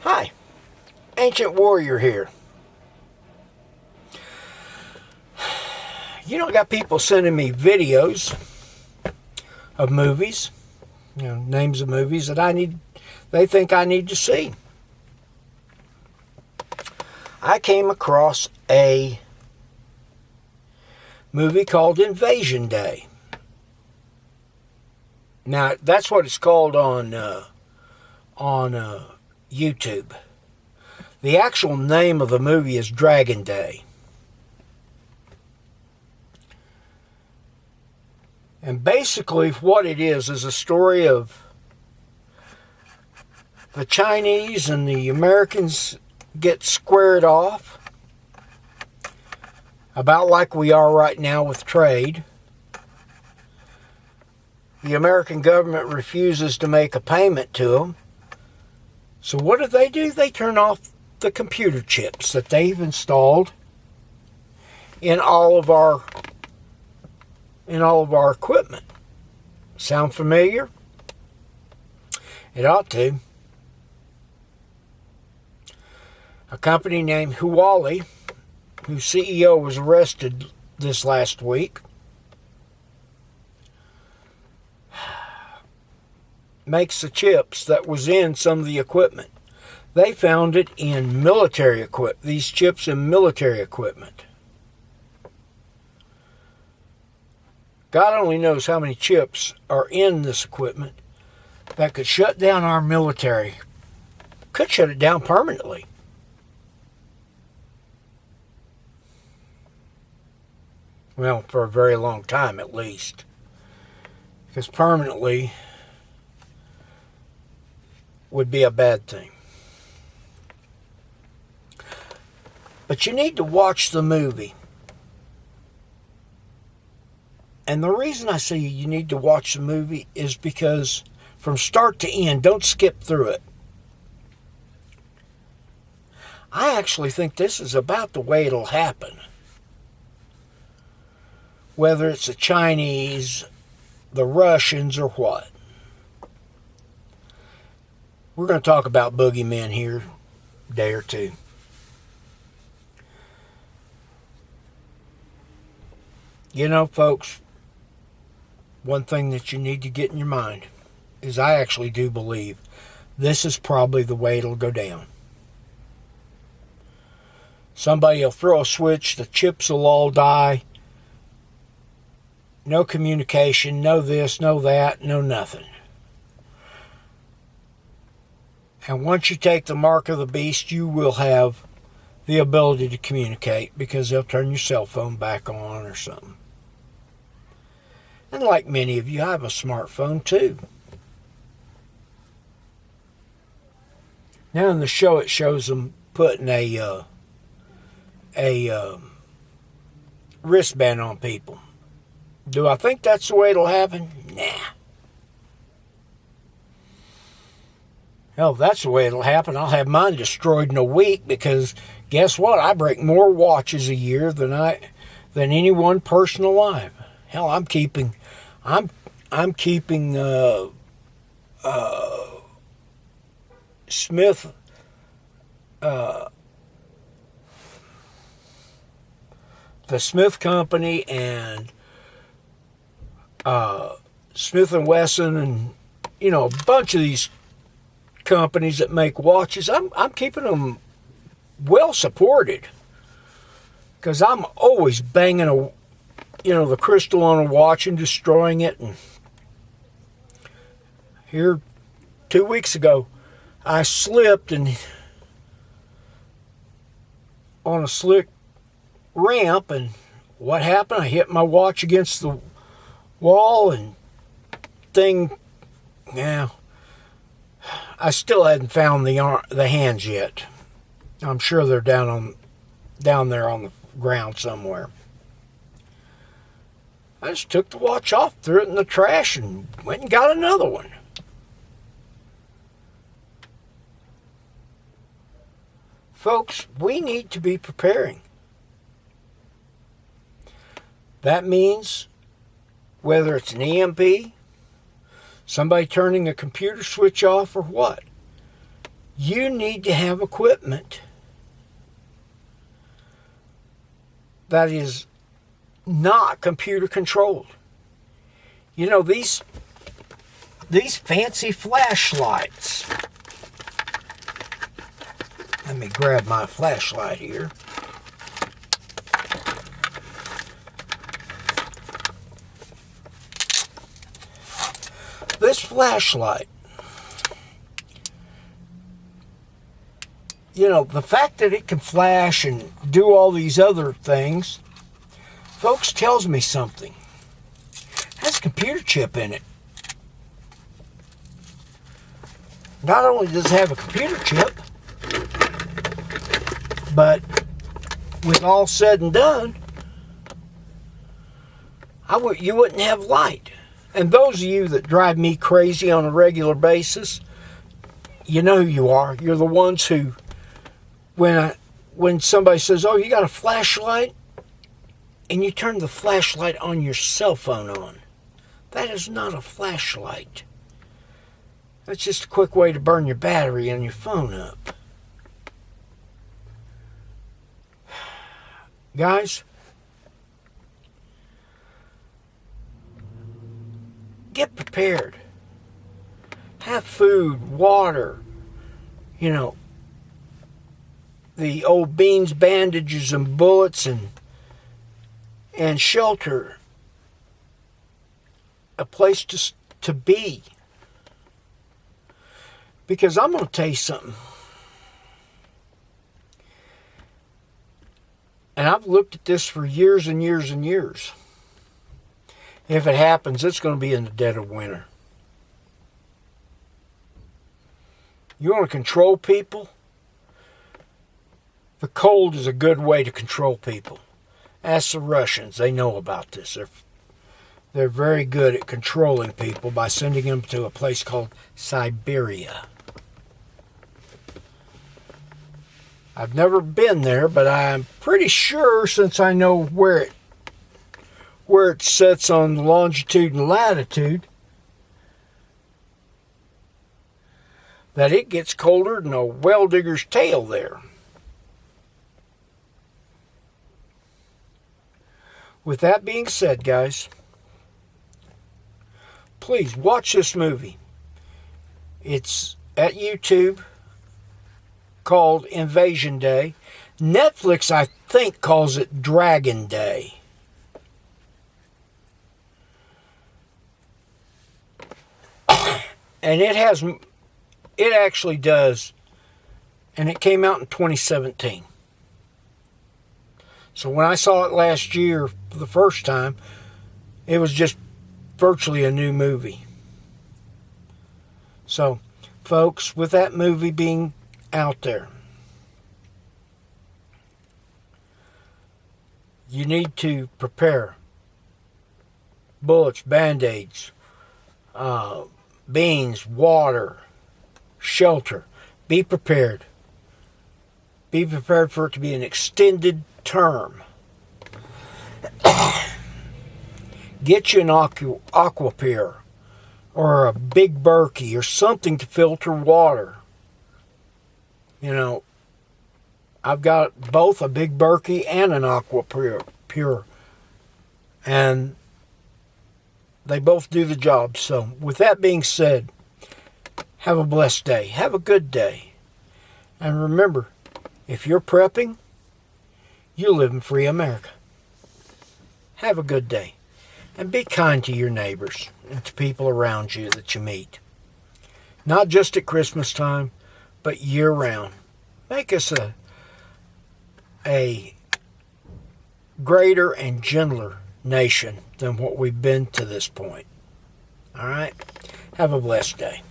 Hi, Ancient Warrior here. You know, I got people sending me videos of movies, names of movies that they think I need to see. I came across a movie called Invasion Day. Now, that's what it's called on YouTube. The actual name of the movie is Dragon Day. And basically what it is a story of the Chinese and the Americans get squared off, about like we are right now with trade. The American government refuses to make a payment to them. So what do? They turn off the computer chips that they've installed in all of our equipment. Sound familiar? It ought to. A company named Huawei, whose CEO was arrested this last week, makes the chips that was in some of the equipment. They found it in military equipment, these chips in military equipment. God only knows how many chips are in this equipment that could shut down our military. Could shut it down permanently. Well, for a very long time at least. Because permanently would be a bad thing. But you need to watch the movie. And the reason I say you need to watch the movie is because from start to end, don't skip through it. I actually think this is about the way it'll happen. Whether it's the Chinese, the Russians, or what. We're going to talk about boogeymen here a day or two. You know, folks, one thing that you need to get in your mind is I actually do believe this is probably the way it'll go down. Somebody will throw a switch, the chips will all die. No communication, no this, no that, no nothing. And once you take the mark of the beast, you will have the ability to communicate because they'll turn your cell phone back on or something. And like many of you, I have a smartphone too. Now in the show, it shows them putting a wristband on people. Do I think that's the way it'll happen? Nah. Hell, if that's the way it'll happen, I'll have mine destroyed in a week because guess what? I break more watches a year than any one person alive. Hell, I'm keeping Smith the Smith Company and Smith & Wesson and a bunch of these companies that make watches. I'm keeping them well supported because I'm always banging the crystal on a watch and destroying it. And here 2 weeks ago I slipped and on a slick ramp, and what happened? I hit my watch against the wall and I still hadn't found the hands yet. I'm sure they're down there on the ground somewhere. I just took the watch off, threw it in the trash, and went and got another one. Folks, we need to be preparing. That means whether it's an EMP, somebody turning a computer switch off, or what, You need to have equipment that is not computer controlled. You know, these fancy flashlights. Let me grab my flashlight here. This flashlight, you know, the fact that it can flash and do all these other things, folks, tells me something. It has a computer chip in it. Not only does it have a computer chip, but with all said and done, you wouldn't have light. And those of you that drive me crazy on a regular basis, you know who you are. You're the ones who, when somebody says, "Oh, you got a flashlight," and you turn the flashlight on your cell phone on, that is not a flashlight. That's just a quick way to burn your battery on your phone up. Guys, get prepared. Have food, water, you know, the old beans, bandages, and bullets, and shelter. A place to be. Because I'm going to tell you something. And I've looked at this for years and years and years. If it happens, it's going to be in the dead of winter. You want to control people? The cold is a good way to control people. Ask the Russians. They know about this. They're very good at controlling people by sending them to a place called Siberia. I've never been there, but I'm pretty sure, since I know where it sits on longitude and latitude, that it gets colder than a well digger's tail there. With that being said, guys, please watch this movie. It's at YouTube, called Invasion Day. Netflix, I think, calls it Dragon Day. And it actually does, and it came out in 2017. So when I saw it last year for the first time, it was just virtually a new movie. So, folks, with that movie being out there, you need to prepare bullets, band-aids, beans, water, shelter. Be prepared. Be prepared for it to be an extended term. Get you an Aquapure or a Big Berkey or something to filter water. You know, I've got both a Big Berkey and an Aquapure, and they both do the job. So, with that being said, have a blessed day. Have a good day. And remember, if you're prepping, you live in free America. Have a good day. And be kind to your neighbors and to people around you that you meet. Not just at Christmas time, but year-round. Make us a greater and gentler nation than what we've been to this point. All right? Have a blessed day.